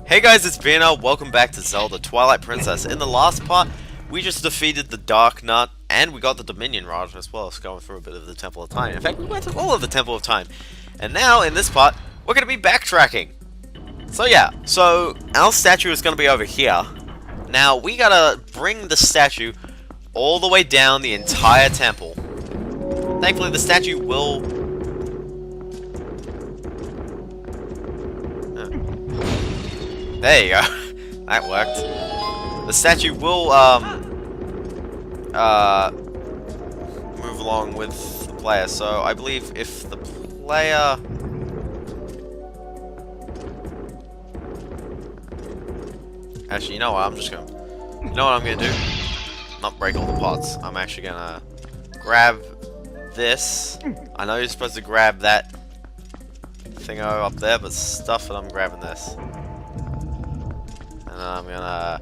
Hey guys, it's Bino. Welcome back to Zelda Twilight Princess. In the last part, we just defeated the Dark Nut, and we got the Dominion Rod as well, so going through a bit of the Temple of Time. In fact, we went through all of the Temple of Time. And now, in this part, we're going to be backtracking. So yeah, our statue is going to be over here. Now, we gotta bring the statue all the way down the entire temple. Thankfully, the statue will... There you go. That worked. The statue will, move along with the player. So, I believe if the player... Actually, you know what? You know what I'm gonna do? Not break all the pots. I'm actually gonna grab this. I know you're supposed to grab that thingo up there, but stuff it, I'm grabbing this. And I'm gonna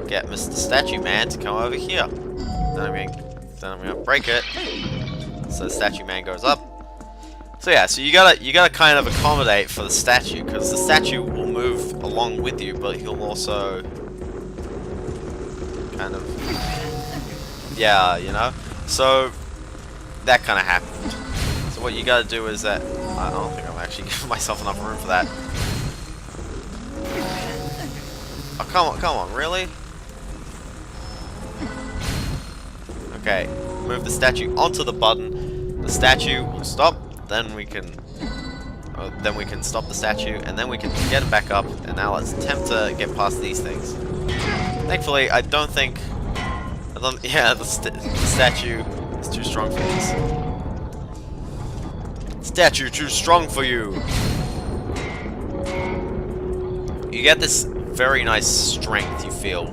get Mr. Statue Man to come over here. Then I'm gonna break it, so the Statue Man goes up. So yeah, so you gotta kind of accommodate for the statue, because the statue will move along with you, but he'll also kind of, yeah, you know. So that kind of happened. So what you gotta do is that I don't think I'm actually giving myself enough room for that. Oh, come on, really? Okay, move the statue onto the button. The statue will stop. Then we can stop the statue, and then we can get it back up. And now let's attempt to get past these things. Thankfully, I don't think. Yeah, the statue is too strong for this. Statue too strong for you. You get this very nice strength you feel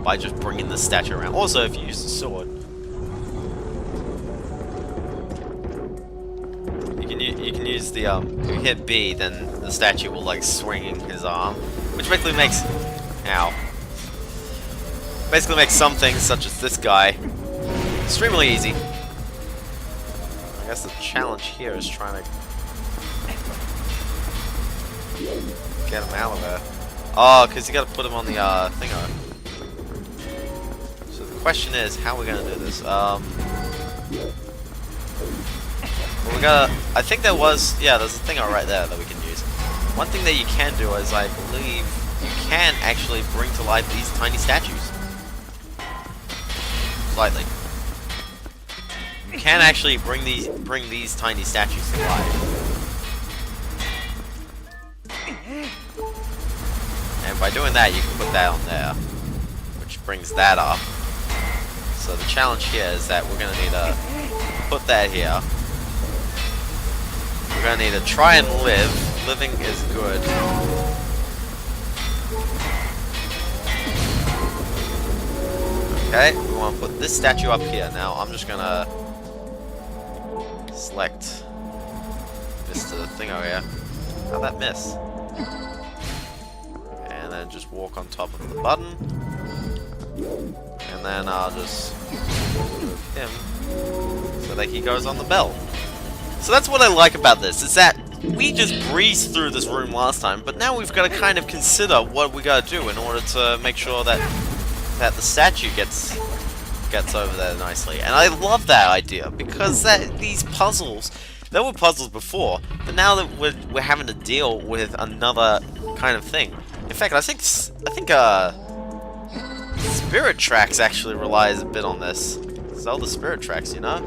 by just bringing the statue around. Also, if you use the sword, you can use the if you hit B, then the statue will like swing his arm, which basically makes some things such as this guy extremely easy. I guess the challenge here is trying to get him out of there. Oh, because you got to put him on the thingo. So the question is, how are we gonna do this? Well, we gotta. I think there's a thingo right there that we can use. One thing that you can do is, I believe, you can actually bring to life these tiny statues. Slightly. You can actually bring these tiny statues to life. And by doing that, you can put that on there, which brings that up. So the challenge here is that we're going to need to put that here. We're going to need to try and live. Living is good. Okay, we want to put this statue up here. Now, I'm just going to select Mr. Thingo here. How'd that miss? And then just walk on top of the button. And then I'll just move him so that he goes on the bell. So that's what I like about this, is that we just breezed through this room last time, but now we've got to kind of consider what we got to do in order to make sure that the statue gets over there nicely. And I love that idea, because these puzzles, there were puzzles before, but now that we're having to deal with another kind of thing. In fact, I think Spirit Tracks actually relies a bit on this. Zelda Spirit Tracks, you know?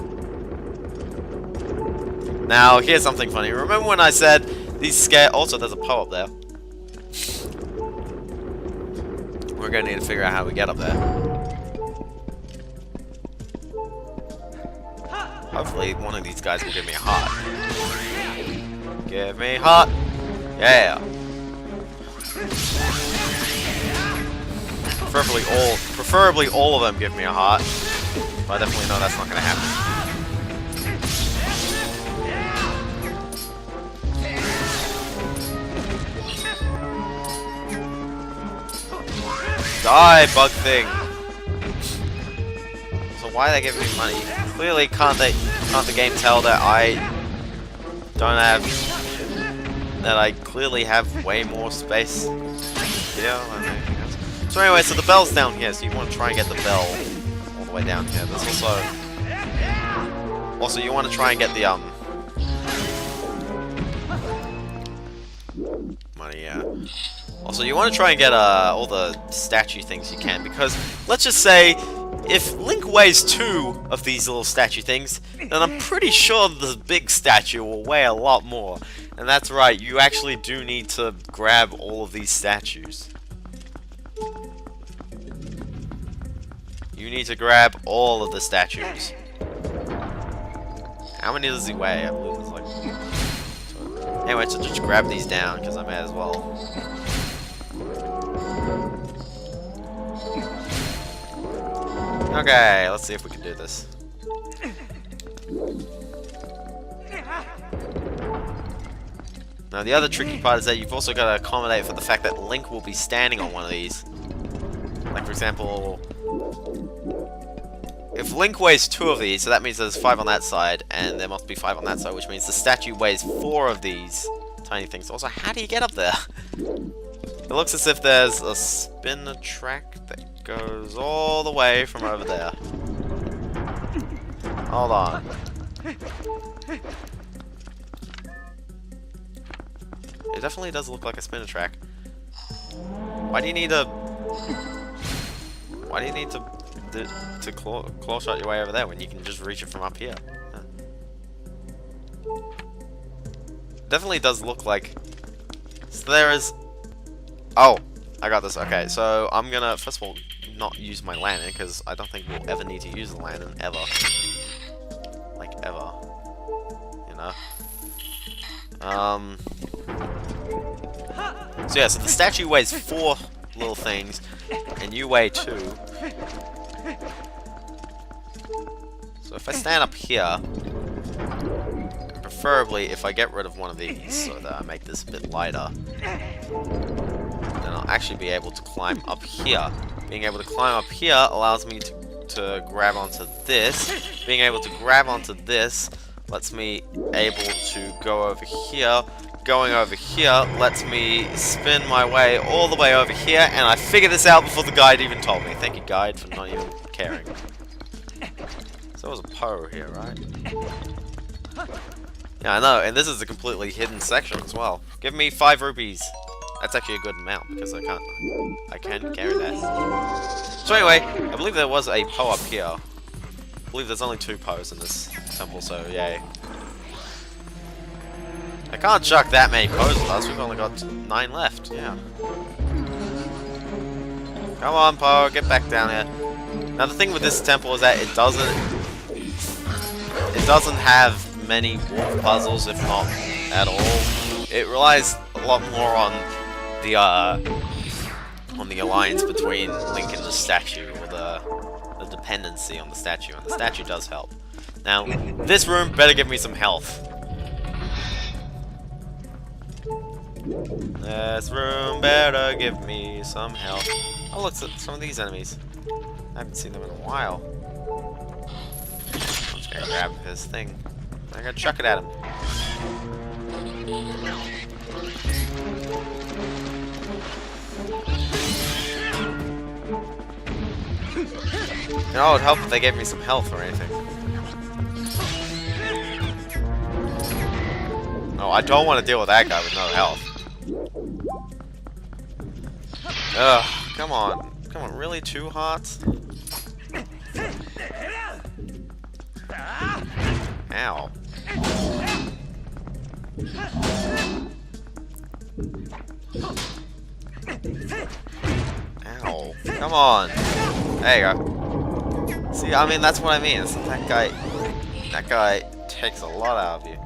Now, here's something funny. Remember when I said these scare... Also, there's a Poe up there. We're gonna need to figure out how we get up there. Hopefully, one of these guys will give me a heart. Give me a heart! Yeah! Preferably all of them give me a heart. But I definitely know that's not gonna happen. Die, bug thing! So why are they giving me money? Clearly, can't the game tell that I don't have that I clearly have way more space here than anything else. So anyway, so the bell's down here, so you want to try and get the bell all the way down here. There's also you want to try and get the money, yeah. Also, you want to try and get all the statue things you can, because let's just say if Link weighs 2 of these little statue things, then I'm pretty sure the big statue will weigh a lot more. And that's right, you actually do need to grab all of these statues. You need to grab all of the statues. How many does he weigh? I believe it's like... Anyway, so just grab these down, because I may as well. Okay, let's see if we can do this. Now the other tricky part is that you've also got to accommodate for the fact that Link will be standing on one of these. Like for example, if Link weighs 2 of these, so that means there's 5 on that side, and there must be 5 on that side, which means the statue weighs 4 of these tiny things. Also, how do you get up there? It looks as if there's a spinner track that goes all the way from over there. Hold on. It definitely does look like a spinner track. Why do you need to claw shot your way over there when you can just reach it from up here? Huh. Definitely does look like... So there is... Oh, I got this. Okay, so I'm gonna first of all not use my lantern, because I don't think we'll ever need to use the lantern ever. Like ever. You know? So yeah, so the statue weighs 4 little things, and you weigh 2. So if I stand up here, preferably if I get rid of one of these so that I make this a bit lighter, then I'll actually be able to climb up here. Being able to climb up here allows me to grab onto this. Being able to grab onto this lets me able to go over here. Going over here lets me spin my way all the way over here, and I figured this out before the guide even told me. Thank you, guide, for not even caring. So there was a Poe here, right? Yeah, I know, and this is a completely hidden section as well. Give me 5 rupees. That's actually a good amount, because I can carry that. So anyway, I believe there was a Poe up here. I believe there's only 2 Poes in this temple, so yay. I can't chuck that many Poes with us, we've only got 9 left, yeah. Come on, Poe, get back down here. Now the thing with this temple is that it doesn't have many walk puzzles, if not at all. It relies a lot more on the alliance between Link and the statue, or the dependency on the statue, and the statue does help. Now, this room better give me some health. This room better give me some health. Oh look, some of these enemies. I haven't seen them in a while. I'm just gonna grab his thing. I'm gonna chuck it at him. You know, it would help if they gave me some health or anything. Oh, I don't want to deal with that guy with no health. Ugh, come on. Come on, really? 2 hearts? Ow. Ow. Come on. There you go. See, I mean, that's what I mean. It's that guy takes a lot out of you.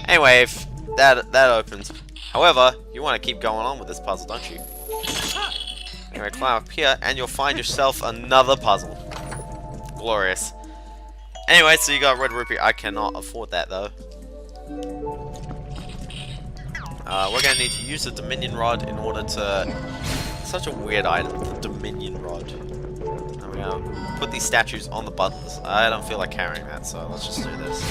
Anyway, if that opens. However, you want to keep going on with this puzzle, don't you? Anyway, climb up here, and you'll find yourself another puzzle. Glorious. Anyway, so you got red rupee. I cannot afford that, though. We're going to need to use the Dominion Rod in order to... Such a weird item, the Dominion Rod. And we're going to put these statues on the buttons. I don't feel like carrying that, so let's just do this.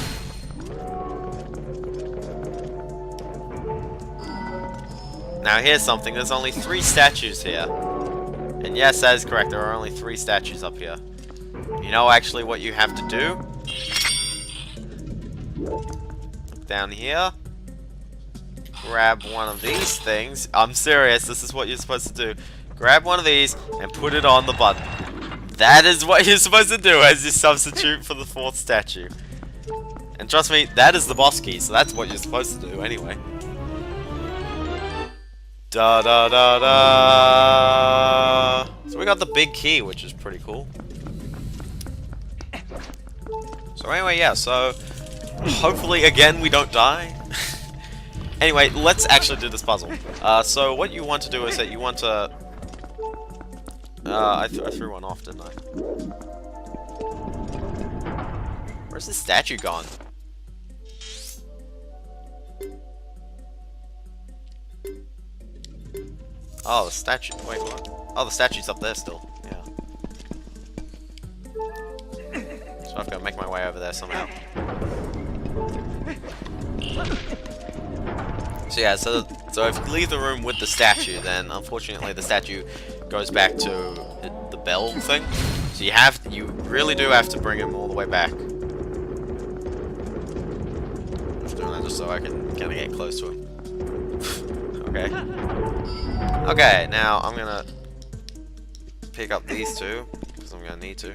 Now here's something, there's only 3 statues here. And yes, that is correct, there are only 3 statues up here. You know actually what you have to do? Look down here. Grab one of these things. I'm serious, this is what you're supposed to do. Grab one of these and put it on the button. That is what you're supposed to do as you substitute for the 4th statue. And trust me, that is the boss key, so that's what you're supposed to do anyway. Da da da da. So we got the big key, which is pretty cool. So anyway, yeah, so hopefully again we don't die. Anyway, let's actually do this puzzle. So what you want to do is that you want to... I threw one off, didn't I? Where's the statue gone? Oh, the statue. Wait, what? Oh, the statue's up there still. Yeah. So I've got to make my way over there somehow. So yeah, so if you leave the room with the statue, then unfortunately the statue goes back to the bell thing. So you really do have to bring him all the way back. I'm just doing that just so I can kind of get close to him. Okay. Okay, now I'm gonna pick up these 2 because I'm gonna need to.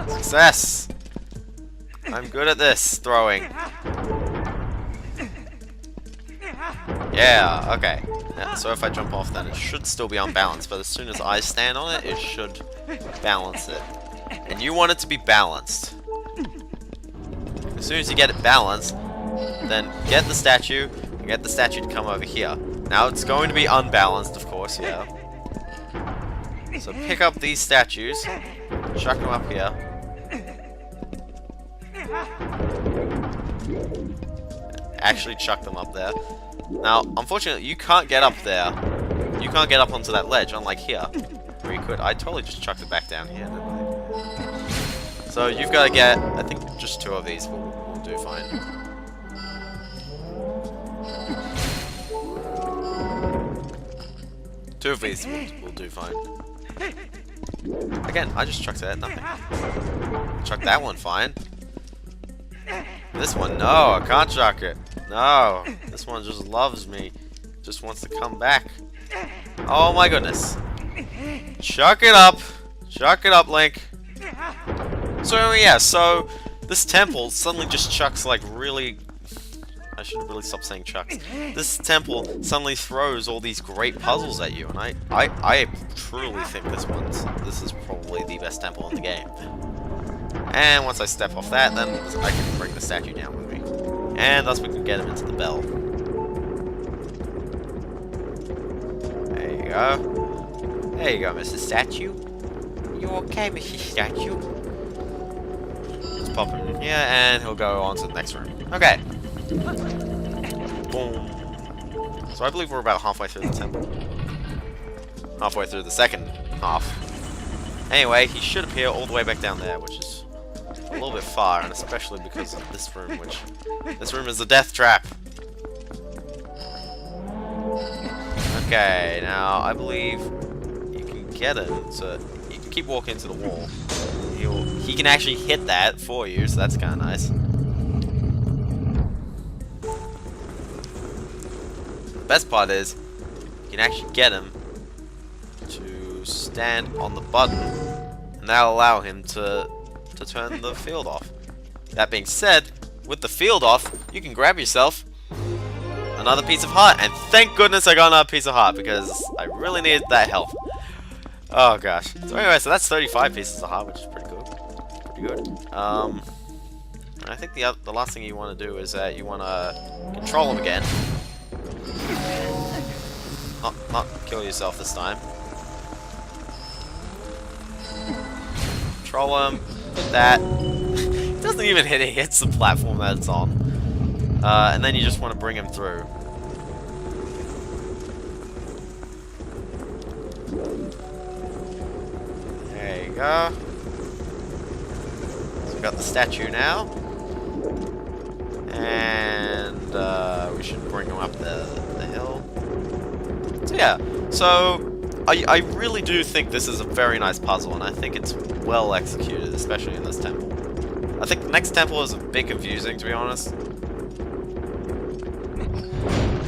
Success! I'm good at this, throwing. Yeah, okay. Yeah, so if I jump off then it should still be unbalanced, but as soon as I stand on it, it should balance it. And you want it to be balanced. As soon as you get it balanced, then get the statue, and get the statue to come over here. Now it's going to be unbalanced, of course, yeah. So pick up these statues, chuck them up here. Actually chuck them up there. Now, unfortunately, you can't get up there. You can't get up onto that ledge, unlike here, where you could. I totally just chucked it back down here, didn't I? So you've got to get, I think, just 2 of these will do fine. Two of these will do fine. Again, I just chucked it at nothing. Chuck that one fine. This one, no, I can't chuck it. No, this one just loves me. Just wants to come back. Oh my goodness. Chuck it up. Chuck it up, Link. So yeah, so this temple suddenly just chucks like really... I should really stop saying chucks. This temple suddenly throws all these great puzzles at you, and I truly think this is probably the best temple in the game. And once I step off that, then I can bring the statue down with me. And thus we can get him into the bell. There you go. There you go, Mr. Statue. You okay, Mr. Statue? Let's pop him in here, and he'll go on to the next room. Okay. Boom. So I believe we're about halfway through the temple. Halfway through the second half. Anyway, he should appear all the way back down there, which is a little bit far, and especially because of this room, which... This room is a death trap. Okay, now I believe you can get him, so you can keep walking into the wall. He can actually hit that for you, so that's kind of nice. The best part is, you can actually get him to stand on the button, and that'll allow him to turn the field off. That being said, with the field off, you can grab yourself another piece of heart, and thank goodness I got another piece of heart, because I really needed that health. Oh gosh. So anyway, so that's 35 pieces of heart, which is pretty good. Pretty good. I think the last thing you want to do is that you want to control him again. Not kill yourself this time. Control him. Hit that. It doesn't even hit it. Hits the platform that it's on. And then you just want to bring him through. There you go. So we've got the statue now. up the hill. So yeah, so I really do think this is a very nice puzzle, and I think it's well executed, especially in this temple. I think the next temple is a bit confusing, to be honest.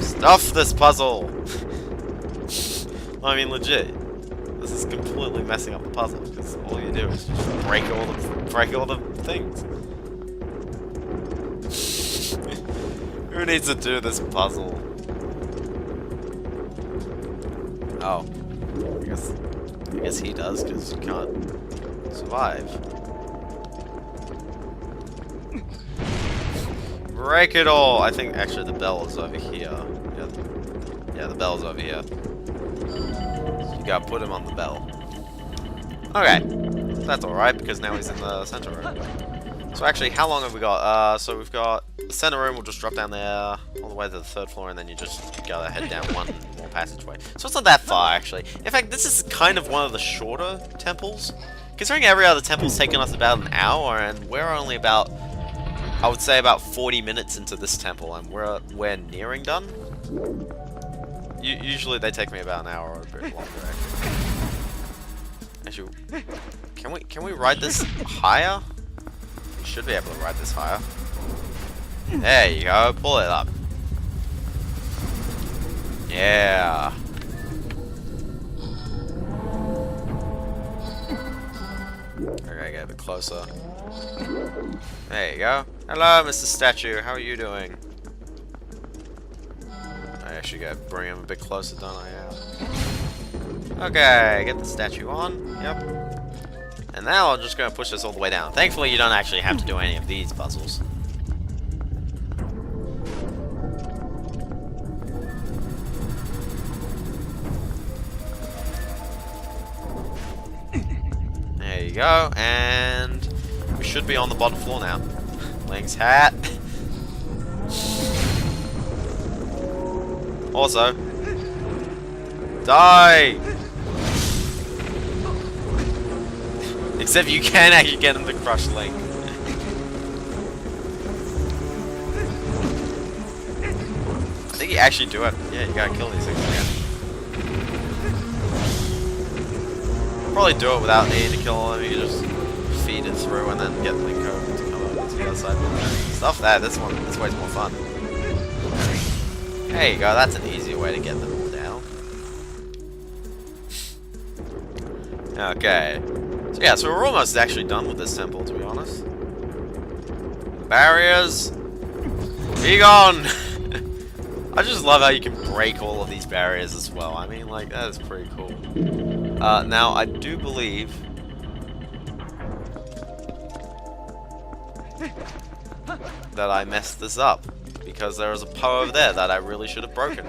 Stuff this puzzle! I mean, legit. This is completely messing up the puzzle, because all you do is just break all the things. Who needs to do this puzzle? Oh. I guess he does, because you can't survive. Break it all! I think actually the bell is over here. Yeah, the bell's over here. So you gotta put him on the bell. Okay. That's alright, because now he's in the center room. So actually, how long have we got? So we've got the center room, will just drop down there all the way to the 3rd floor, and then you just gotta head down one more passageway. So it's not that far, actually. In fact, this is kind of one of the shorter temples. Considering every other temple's taken us about an hour, and we're only about, I would say, about 40 minutes into this temple, and we're nearing done. Usually they take me about an hour or a bit longer, actually. Can we ride this higher? We should be able to ride this higher. There you go, pull it up. Yeah. Okay, get a bit closer. There you go. Hello, Mr. Statue. How are you doing? I actually gotta bring him a bit closer, don't I? Yeah. Okay, get the statue on. Yep. And now I'm just gonna push this all the way down. Thankfully, you don't actually have to do any of these puzzles. There you go, and we should be on the bottom floor now. Link's hat. Also, die! Except you can actually get him to crush Link. I think you actually do it. Yeah, you gotta kill these things again. Probably do it without needing to kill them. You just feed it through and then get Link over to come over to the other side. Stuff that. This way's more fun. There you go. That's an easier way to get them all down. Okay. So yeah, so we're almost actually done with this temple, to be honest. Barriers, be gone! I just love how you can break all of these barriers as well. I mean, like, that is pretty cool. Now, I do believe... that I messed this up. Because there was a Poe over there that I really should have broken.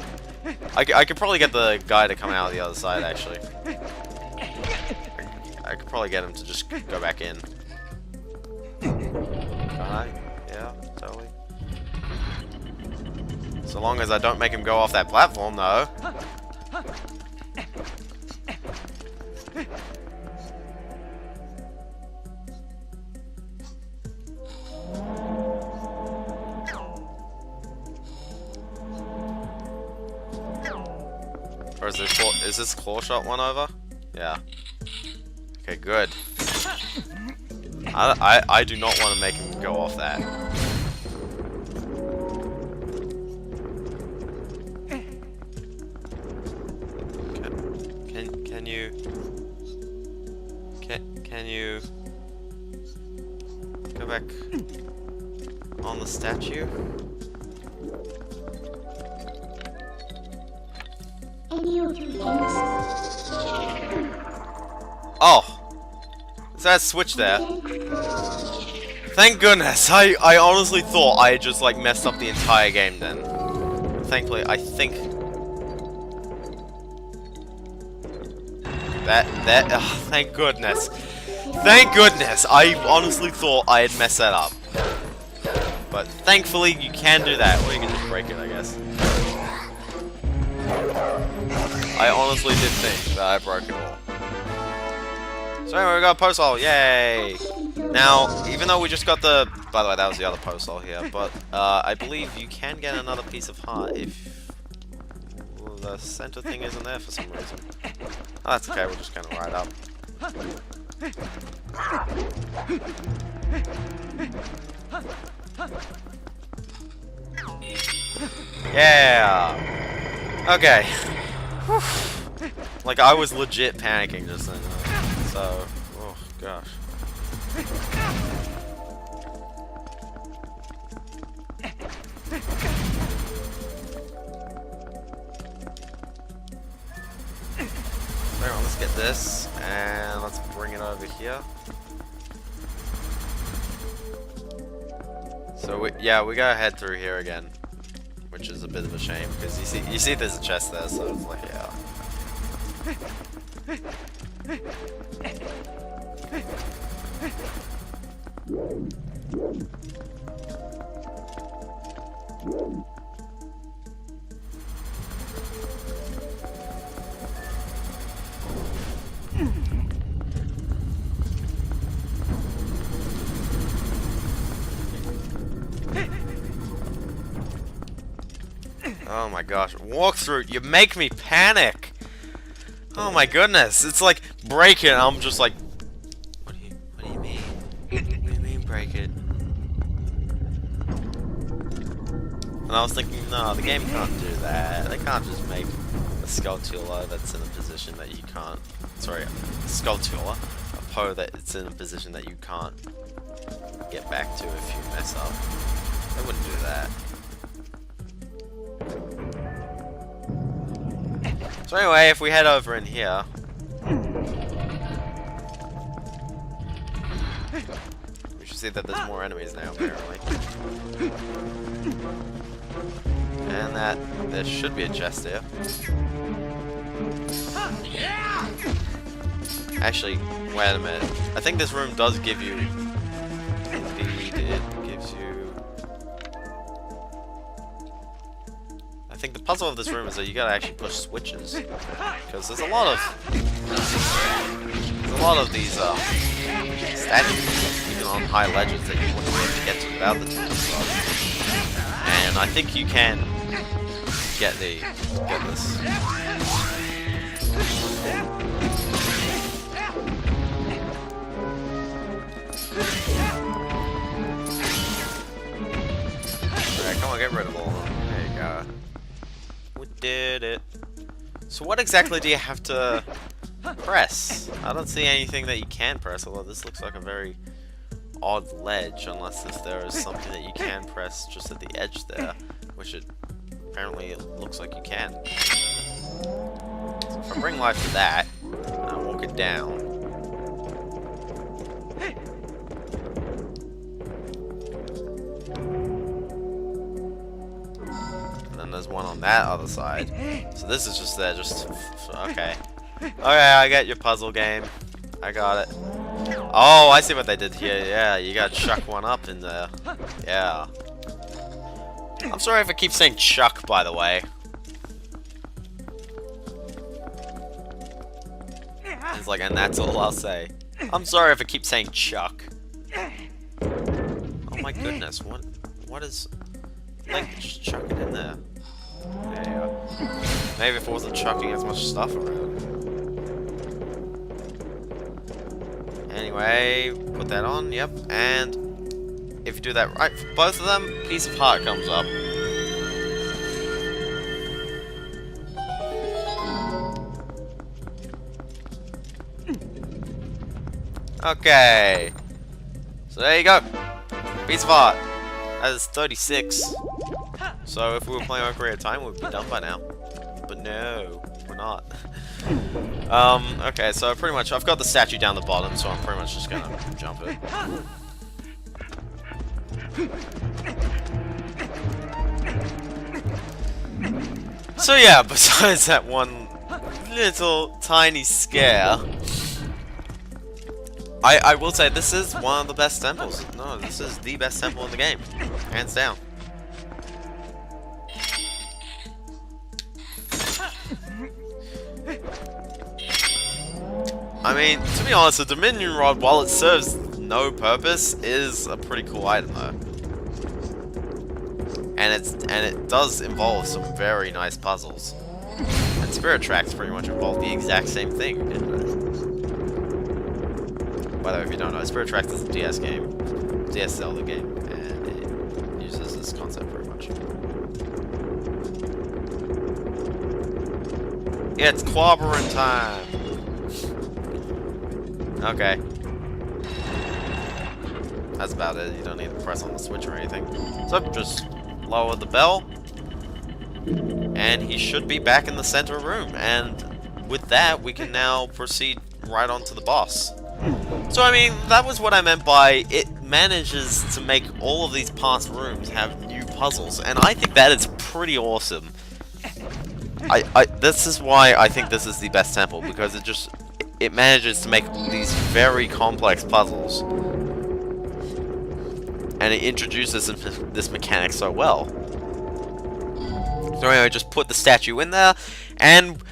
I could probably get the guy to come out the other side, actually. I could probably get him to just go back in. Can I? Yeah, totally. So long as I don't make him go off that platform, though. Or is this claw shot one over? Yeah. Okay, good. I do not want to make him go off that. Can you go back on the statue? Oh! Is that a switch there? Thank goodness! I honestly thought I had just like messed up the entire game then. Thankfully, I think... thank goodness. Thank goodness! I honestly thought I had messed that up. But thankfully, you can do that. Or you can just break it, I guess. I honestly did think that I broke it all. So anyway, we got a post hole, yay! Now, even though we just got the... By the way, that was the other post hole here, but I believe you can get another piece of heart if the center thing isn't there for some reason. Oh, that's okay, we'll just kind of ride up. Yeah! Okay. Whew. Like, I was legit panicking just then. So, oh gosh. Hang on, let's get this, and let's bring it over here. So we gotta head through here again, which is a bit of a shame because you see there's a chest there, so it's like yeah. Oh my gosh, walk through, you make me panic! Oh my goodness, it's like, break it, I'm just like, what do you mean? What do you mean break it? And I was thinking, no, the game can't do that, they can't just make a Skulltula that's in a position that you can't, sorry, a Skulltula, a Poe that's in a position that you can't get back to if you mess up. They wouldn't do that. So anyway, if we head over in here, we should see that there's more enemies now, apparently. And that there should be a chest here. Actually, wait a minute. I think this room does give you... Indeed, it gives you... I think the puzzle of this room is that you gotta actually push switches, because there's a lot of these statues, even on high ledges, that you wouldn't be able to get to without the tools. And I think you can get this. Alright, come on, get rid of all of them. There you go. We did it. So what exactly do you have to press? I don't see anything that you can press, although this looks like a very odd ledge, unless if there is something that you can press just at the edge there, which it apparently looks like you can. So if I bring life to that, and I walk it down, there's one on that other side. So this is just there, just... Okay. Okay, I get your puzzle game. I got it. Oh, I see what they did here. Yeah, you gotta chuck one up in there. Yeah. I'm sorry if I keep saying chuck, by the way. It's like, and that's all I'll say. I'm sorry if I keep saying chuck. Oh my goodness, what is... Like, just chuck it in there. There you go. Maybe if it wasn't chucking as much stuff around. Anyway, put that on, yep, and if you do that right for both of them, piece of heart comes up. Okay. So there you go. Piece of heart. That is 36. So if we were playing Ocarina of Time, we'd be done by now. But no, we're not. Okay, so pretty much I've got the statue down the bottom, so I'm pretty much just gonna jump it. So yeah, besides that one little tiny scare, I will say this is one of the best temples. No, this is the best temple in the game, hands down. I mean, to be honest, the Dominion Rod, while it serves no purpose, is a pretty cool item though. And it does involve some very nice puzzles. And Spirit Tracks pretty much involve the exact same thing. By the way, if you don't know, Spirit Tracks is a DS game, DS Zelda game, and it uses this concept very much. It's clobbering time! Okay. That's about it. You don't need to press on the switch or anything. So just lower the bell, and he should be back in the center room. And with that, we can now proceed right on to the boss. So I mean, that was what I meant by it manages to make all of these past rooms have new puzzles, and I think that is pretty awesome. This is why I think this is the best temple, because it manages to make these very complex puzzles, and it introduces this mechanic so well. So anyway, just put the statue in there, and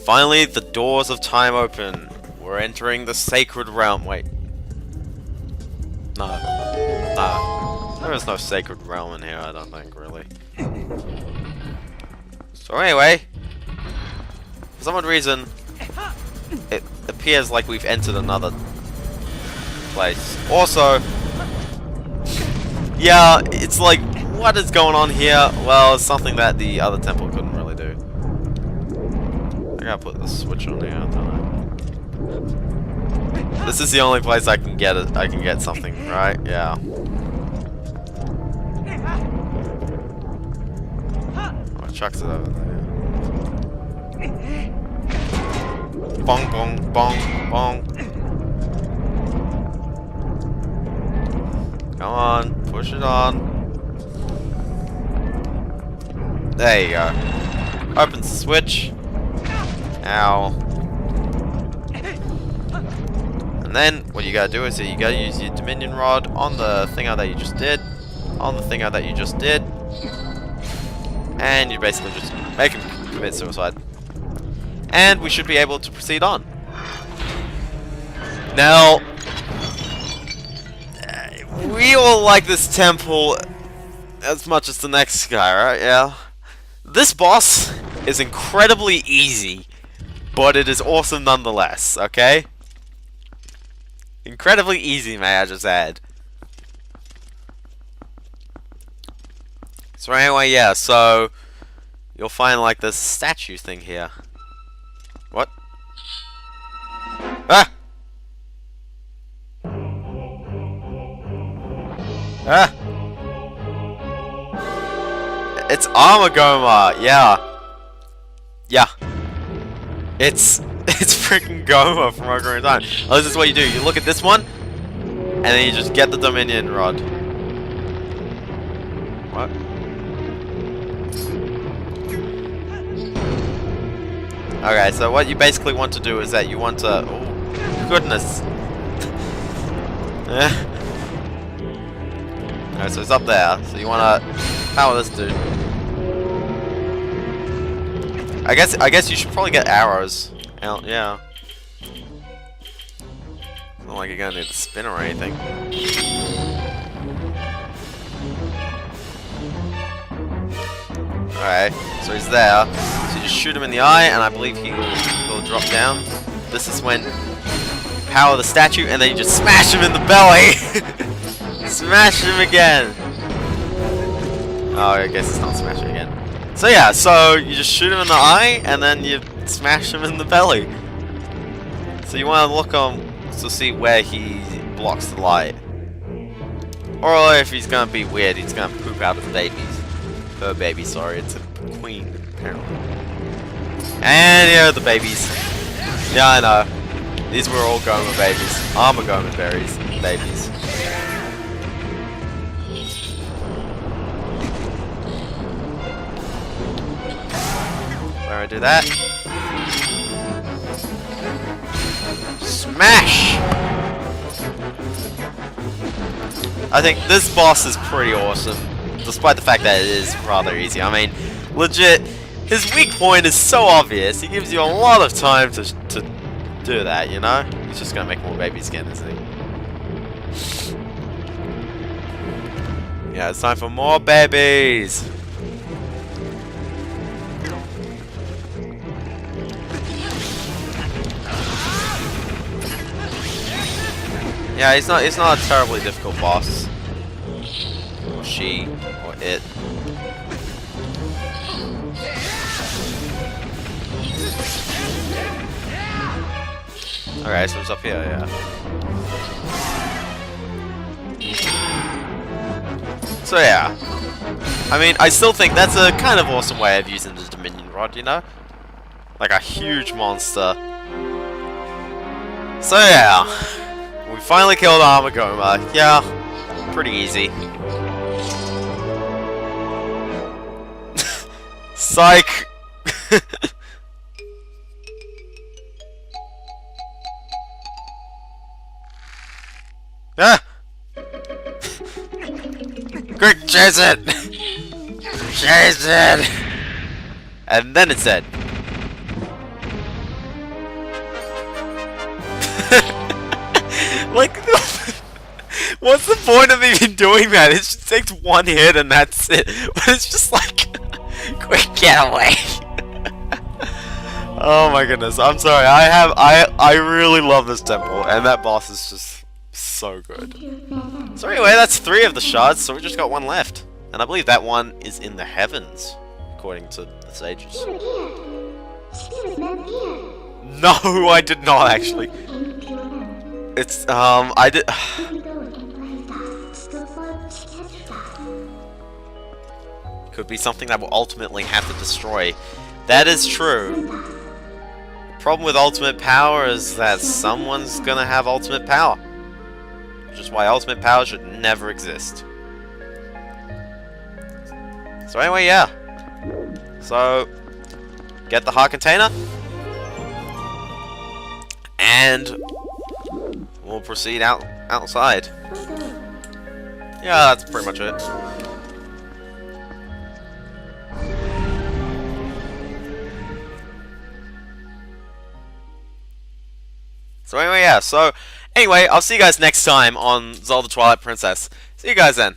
finally the doors of time open. We're entering the sacred realm. Wait. No. There is no sacred realm in here, I don't think, really. So anyway, for some odd reason, it appears like we've entered another place. Also, yeah, it's like, what is going on here? Well, it's something that the other temple couldn't really do. I gotta put the switch on here, don't I? This is the only place I can get it. I can get something, right? Yeah. Oh, it chucks it over there. Bong, bong, bong, bong. Come on, push it on. There you go. Opens the switch. Ow. And then, what you gotta do is you gotta use your Dominion Rod on the thingo that you just did. On the thingo that you just did. And you basically just make him commit suicide. And we should be able to proceed on. Now, we all like this temple as much as the next guy, right? Yeah. This boss is incredibly easy, but it is awesome nonetheless, okay? Incredibly easy, may I just add. So anyway, yeah, so you'll find like this statue thing here. What? Ah! Ah! It's Armagoma, yeah. Yeah. It's freaking Goma from Ocarina of Time. Oh, this is what you do. You look at this one, and then you just get the Dominion Rod. What? Okay, so what you basically want to do is that you want to... Oh, goodness. Alright, so it's up there. So you want to power this dude. I guess you should probably get arrows. Yeah. Not like you're gonna need to spin or anything. Alright, so he's there. So you just shoot him in the eye, and I believe he will drop down. This is when you power the statue, and then you just smash him in the belly! Smash him again! Oh, I guess it's not smashing again. So yeah, so you just shoot him in the eye, and then you smash him in the belly. So you want to look to see where he blocks the light. Or if he's gonna be weird, he's gonna poop out his babies. Her baby, sorry, it's a queen, apparently. And here are the babies. Yeah, I know. These were all Goma babies. Armagoma berries babies. Where I do that. Smash! I think this boss is pretty awesome, despite the fact that it is rather easy. I mean, legit, his weak point is so obvious. He gives you a lot of time to do that, you know? He's just gonna make more babies again, isn't he? Yeah, it's time for more babies! Yeah, he's not a terribly difficult boss. Or she, or it. Okay, so it's up here, yeah. So yeah. I mean, I still think that's a kind of awesome way of using the Dominion Rod, you know? Like a huge monster. So yeah. We finally killed Armagoma. Yeah, pretty easy. Psych! Ah! Quick, chase it! Chase it! And then it said. Like, what's the point of even doing that? It just takes one hit and that's it. But it's just like, quick, get away! Oh my goodness, I'm sorry. I really love this temple, and that boss is just so good. So anyway, that's 3 of the shards, so we just got 1 left. And I believe that one is in the heavens, according to the sages. No, I did not actually. It's, I did... Could be something that will ultimately have to destroy. That is true. The problem with ultimate power is that someone's gonna have ultimate power. Which is why ultimate power should never exist. So anyway, yeah. So, get the heart container. And we'll proceed outside. Yeah, that's pretty much it. So anyway, yeah, I'll see you guys next time on Zelda Twilight Princess. See you guys then.